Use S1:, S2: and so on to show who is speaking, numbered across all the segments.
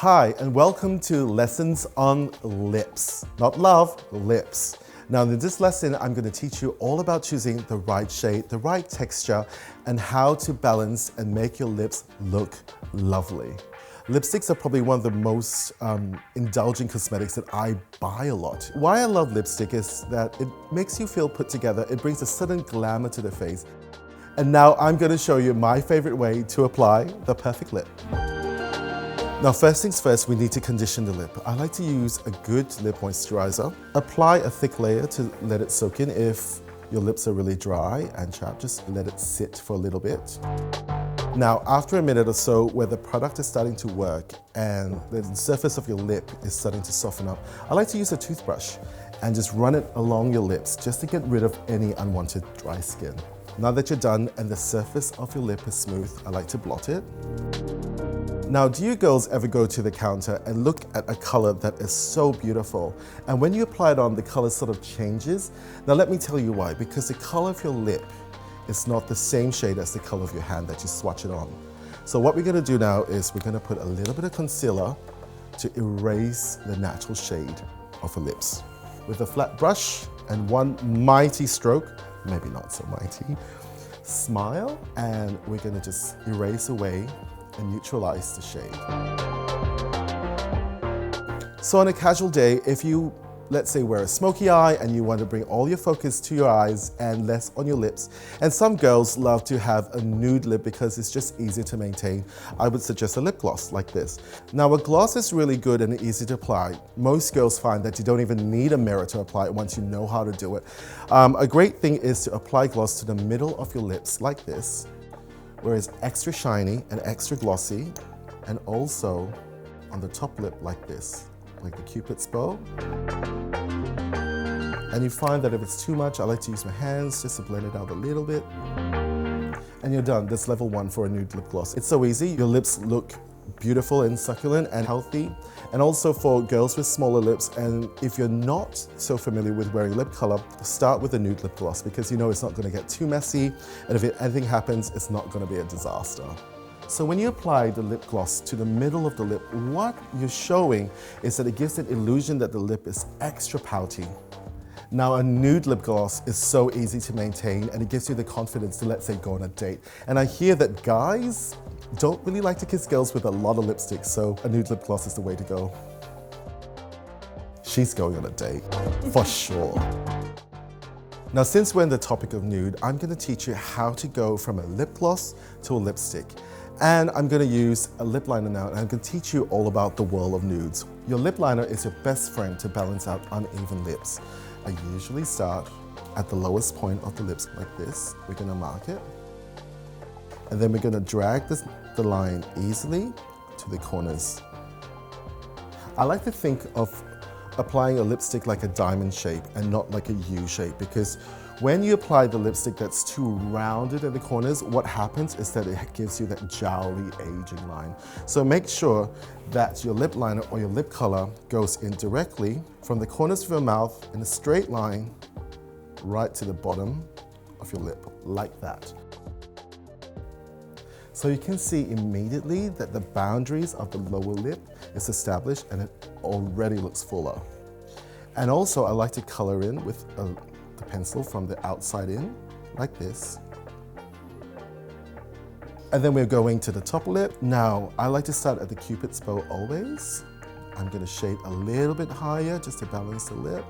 S1: Hi, and welcome to Lessons on Lips. Not love, lips. Now in this lesson, I'm going to teach you all about choosing the right shade, the right texture, and how to balance and make your lips look lovely. Lipsticks are probably one of the most indulgent cosmetics that I buy a lot. Why I love lipstick is that it makes you feel put together. It brings a certain glamour to the face. And now I'm going to show you my favorite way to apply the perfect lip. Now first things first, we need to condition the lip. I like to use a good lip moisturizer. Apply a thick layer to let it soak in. If your lips are really dry and chapped, just let it sit for a little bit. Now after a minute or so, where the product is starting to work and the surface of your lip is starting to soften up, I like to use a toothbrush and just run it along your lips just to get rid of any unwanted dry skin. Now that you're done and the surface of your lip is smooth, I like to blot it. Now, do you girls ever go to the counter and look at a color that is so beautiful, and when you apply it on, the color sort of changes? Now let me tell you why. Because the color of your lip is not the same shade as the color of your hand that you swatch it on. So what we're gonna do now is we're gonna put a little bit of concealer to erase the natural shade of your lips. With a flat brush and one mighty stroke, maybe not so mighty, smile, and we're gonna just erase away and neutralize the shade. So on a casual day, if you, let's say, wear a smoky eye and you want to bring all your focus to your eyes and less on your lips, and some girls love to have a nude lip because it's just easier to maintain, I would suggest a lip gloss like this. Now a gloss is really good and easy to apply. Most girls find that you don't even need a mirror to apply it once you know how to do it. A great thing is to apply gloss to the middle of your lips like this, where it's extra shiny and extra glossy, and also on the top lip like this, like the Cupid's bow. And you find that if it's too much, I like to use my hands just to blend it out a little bit. And you're done. That's level 1 for a nude lip gloss. It's so easy. Your lips look beautiful and succulent and healthy. And also for girls with smaller lips, and if you're not so familiar with wearing lip color, start with a nude lip gloss because you know it's not going to get too messy, and if anything happens, it's not going to be a disaster. So when you apply the lip gloss to the middle of the lip, what you're showing is that it gives an illusion that the lip is extra pouty. Now a nude lip gloss is so easy to maintain, and it gives you the confidence to, let's say, go on a date. And I hear that guys don't really like to kiss girls with a lot of lipstick, so a nude lip gloss is the way to go. She's going on a date, for sure. Now since we're in the topic of nude, I'm going to teach you how to go from a lip gloss to a lipstick. And I'm going to use a lip liner now, and I'm going to teach you all about the world of nudes. Your lip liner is your best friend to balance out uneven lips. I usually start at the lowest point of the lips like this. We're going to mark it. And then we're going to drag the line easily to the corners. I like to think of applying a lipstick like a diamond shape and not like a U shape, because when you apply the lipstick that's too rounded at the corners, what happens is that it gives you that jowly aging line. So make sure that your lip liner or your lip color goes in directly from the corners of your mouth in a straight line right to the bottom of your lip, like that. So you can see immediately that the boundaries of the lower lip is established and it already looks fuller. And also I like to color in with the pencil from the outside in, like this. And then we're going to the top lip. Now, I like to start at the Cupid's bow always. I'm going to shade a little bit higher just to balance the lip.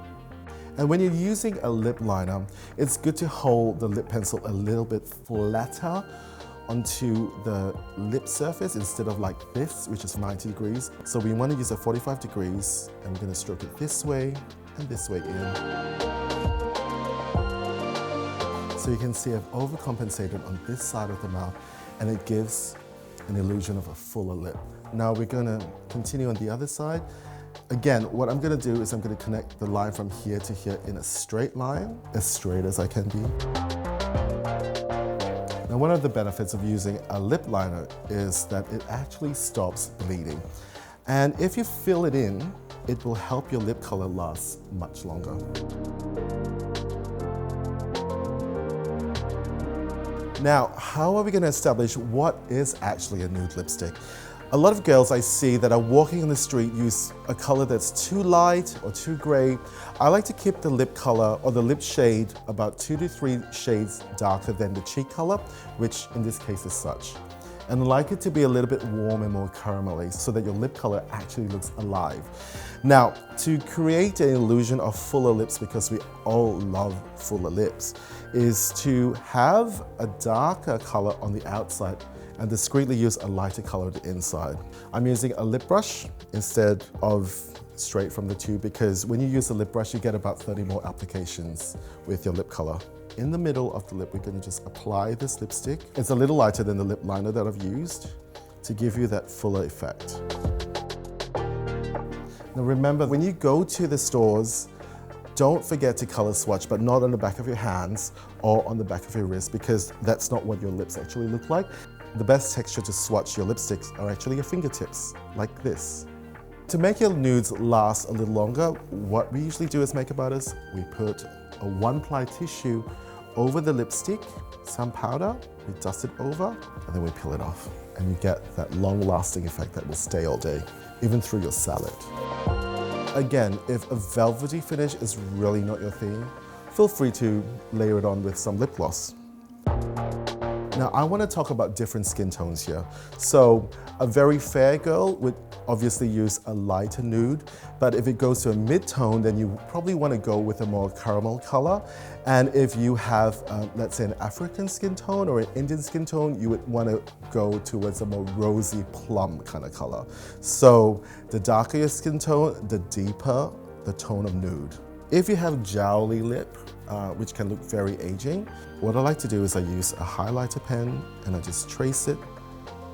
S1: And when you're using a lip liner, it's good to hold the lip pencil a little bit flatter onto the lip surface instead of like this, which is 90 degrees. So we want to use a 45 degrees, and we're going to stroke it this way and this way in. So you can see I've overcompensated on this side of the mouth, and it gives an illusion of a fuller lip. Now we're going to continue on the other side. Again, what I'm going to do is I'm going to connect the line from here to here in a straight line, as straight as I can be. Now one of the benefits of using a lip liner is that it actually stops bleeding. And if you fill it in, it will help your lip color last much longer. Now, how are we going to establish what is actually a nude lipstick? A lot of girls I see that are walking on the street use a color that's too light or too gray. I like to keep the lip color or the lip shade about 2 to 3 shades darker than the cheek color, which in this case is such. And I like it to be a little bit warm and more caramelly so that your lip color actually looks alive. Now, to create an illusion of fuller lips, because we all love fuller lips, is to have a darker color on the outside and discreetly use a lighter color on the inside. I'm using a lip brush instead of straight from the tube, because when you use a lip brush, you get about 30 more applications with your lip color. In the middle of the lip, we're going to just apply this lipstick. It's a little lighter than the lip liner that I've used to give you that fuller effect. Now remember, when you go to the stores, don't forget to color swatch, but not on the back of your hands or on the back of your wrist, because that's not what your lips actually look like. The best texture to swatch your lipsticks are actually your fingertips, like this. To make your nudes last a little longer, what we usually do as makeup artists, we put a 1-ply tissue over the lipstick, some powder, we dust it over, and then we peel it off. And you get that long-lasting effect that will stay all day, even through your salad. Again, if a velvety finish is really not your thing, feel free to layer it on with some lip gloss. Now, I want to talk about different skin tones here. So, a very fair girl would obviously use a lighter nude, but if it goes to a mid-tone, then you probably want to go with a more caramel color. And if you have, let's say, an African skin tone or an Indian skin tone, you would want to go towards a more rosy plum kind of color. So, the darker your skin tone, the deeper the tone of nude. If you have jowly lip, which can look very aging, what I like to do is I use a highlighter pen and I just trace it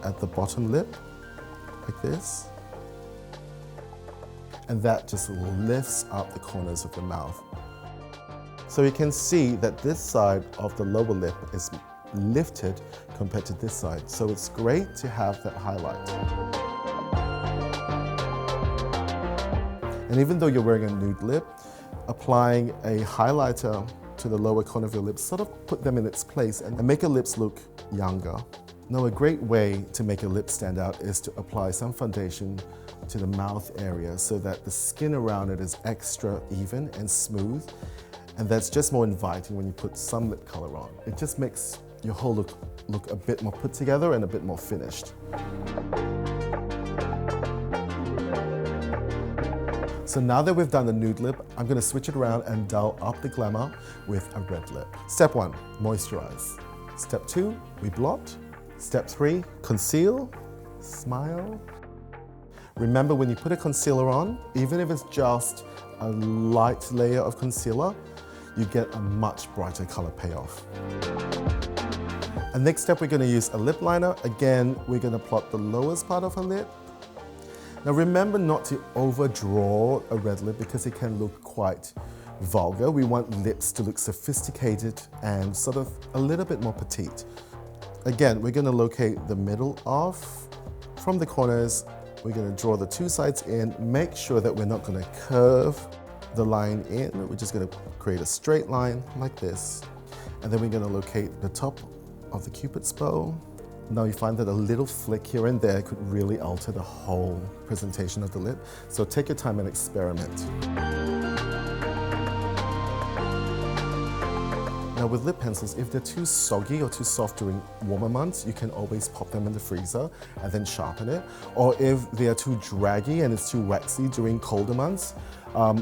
S1: at the bottom lip, like this. And that just lifts up the corners of the mouth. So you can see that this side of the lower lip is lifted compared to this side. So it's great to have that highlight. And even though you're wearing a nude lip, applying a highlighter to the lower corner of your lips sort of put them in its place and make your lips look younger. Now, a great way to make your lips stand out is to apply some foundation to the mouth area so that the skin around it is extra even and smooth, and that's just more inviting when you put some lip color on. It just makes your whole look a bit more put together and a bit more finished. So now that we've done the nude lip, I'm going to switch it around and dial up the glamour with a red lip. Step 1, moisturize. Step 2, we blot. Step 3, conceal, smile. Remember, when you put a concealer on, even if it's just a light layer of concealer, you get a much brighter color payoff. And next step, we're going to use a lip liner. Again, we're going to plot the lowest part of her lip. Now remember not to overdraw a red lip because it can look quite vulgar. We want lips to look sophisticated and sort of a little bit more petite. Again, we're going to locate the middle off. From the corners, we're going to draw the 2 sides in. Make sure that we're not going to curve the line in. We're just going to create a straight line like this. And then we're going to locate the top of the Cupid's bow. Now you find that a little flick here and there could really alter the whole presentation of the lip. So take your time and experiment. Now with lip pencils, if they're too soggy or too soft during warmer months, you can always pop them in the freezer and then sharpen it. Or if they are too draggy and it's too waxy during colder months,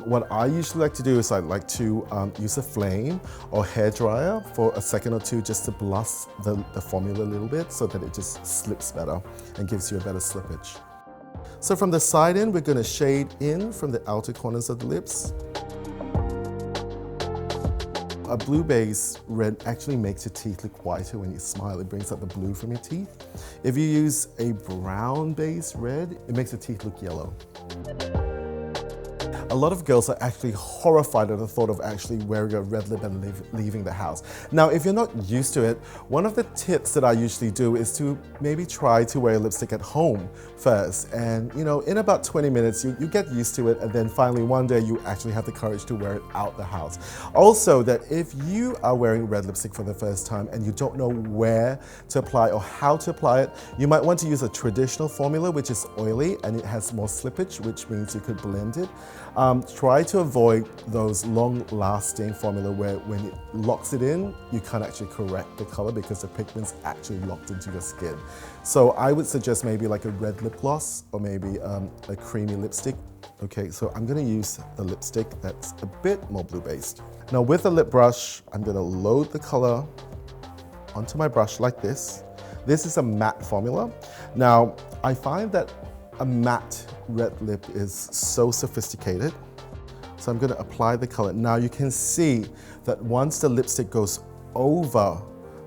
S1: what I usually like to do is I like to use a flame or hairdryer for a second or two just to blast the formula a little bit so that it just slips better and gives you a better slippage. So from the side end, we're going to shade in from the outer corners of the lips. A blue base red actually makes your teeth look whiter when you smile. It brings out the blue from your teeth. If you use a brown base red, it makes your teeth look yellow. a lot of girls are actually horrified at the thought of actually wearing a red lip and leaving the house. Now, if you're not used to it, one of the tips that I usually do is to maybe try to wear lipstick at home first. And you know, in about 20 minutes, you get used to it, and then finally one day you actually have the courage to wear it out the house. Also, that if you are wearing red lipstick for the first time and you don't know where to apply or how to apply it, you might want to use a traditional formula, which is oily and it has more slippage, which means you could blend it. Try to avoid those long-lasting formula where when it locks it in, you can't actually correct the color because the pigment's actually locked into your skin. So I would suggest maybe like a red lip gloss or maybe a creamy lipstick. Okay, so I'm gonna use the lipstick that's a bit more blue-based. Now with the lip brush, I'm gonna load the color onto my brush like this. This is a matte formula. Now, I find that a matte red lip is so sophisticated. So I'm gonna apply the color. Now you can see that once the lipstick goes over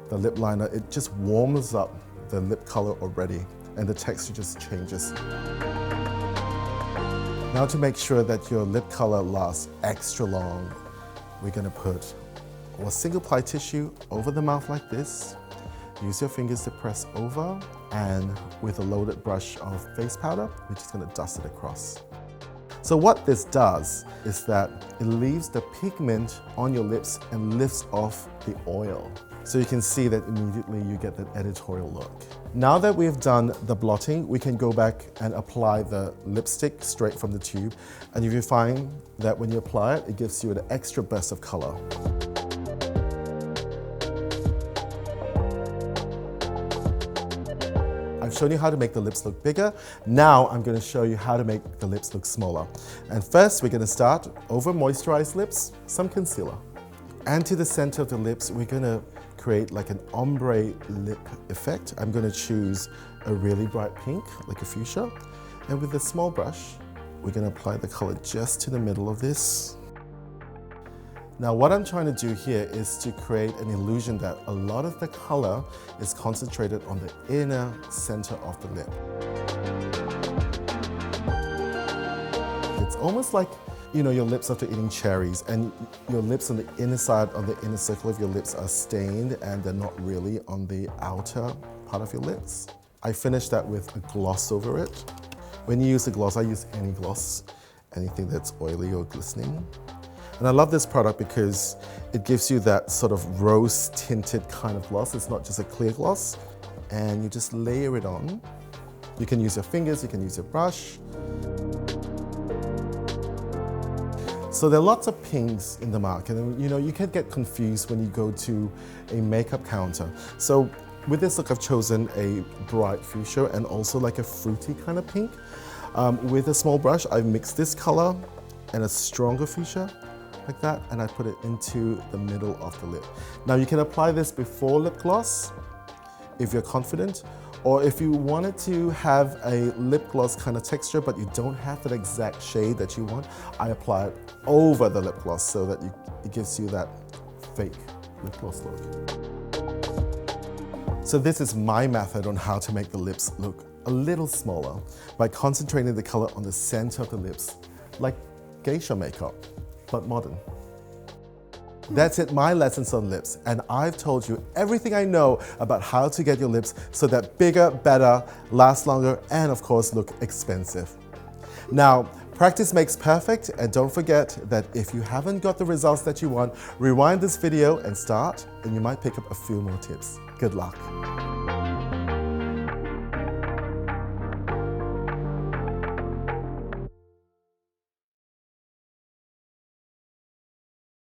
S1: the lip liner, it just warms up the lip color already and the texture just changes. Now to make sure that your lip color lasts extra long, we're gonna put a single ply tissue over the mouth like this. Use your fingers to press over, and with a loaded brush of face powder, we're just gonna dust it across. So what this does is that it leaves the pigment on your lips and lifts off the oil. So you can see that immediately you get that editorial look. Now that we've done the blotting, we can go back and apply the lipstick straight from the tube. And if you find that when you apply it, it gives you an extra burst of color. I've shown you how to make the lips look bigger. Now I'm going to show you how to make the lips look smaller. And first we're going to start over moisturized lips, some concealer. And to the center of the lips, we're going to create like an ombre lip effect. I'm going to choose a really bright pink, like a fuchsia. And with a small brush, we're going to apply the color just to the middle of this. Now what I'm trying to do here is to create an illusion that a lot of the color is concentrated on the inner center of the lip. It's almost like, you know, your lips after eating cherries, and your lips on the inner side, on the inner circle of your lips are stained and they're not really on the outer part of your lips. I finished that with a gloss over it. When you use a gloss, I use any gloss, anything that's oily or glistening. And I love this product because it gives you that sort of rose tinted kind of gloss. It's not just a clear gloss. And you just layer it on. You can use your fingers, you can use your brush. So there are lots of pinks in the market, and you know, you can get confused when you go to a makeup counter. So with this look, I've chosen a bright fuchsia and also like a fruity kind of pink. With a small brush, I've mixed this color and a stronger fuchsia, like that, and I put it into the middle of the lip. Now you can apply this before lip gloss if you're confident, or if you wanted to have a lip gloss kind of texture but you don't have that exact shade that you want, I apply it over the lip gloss so that it gives you that fake lip gloss look. So this is my method on how to make the lips look a little smaller by concentrating the color on the center of the lips, like geisha makeup, but modern. That's it, my lessons on lips, and I've told you everything I know about how to get your lips so that bigger, better, last longer, and of course look expensive. Now, practice makes perfect, and don't forget that if you haven't got the results that you want, rewind this video and start, and you might pick up a few more tips. Good luck.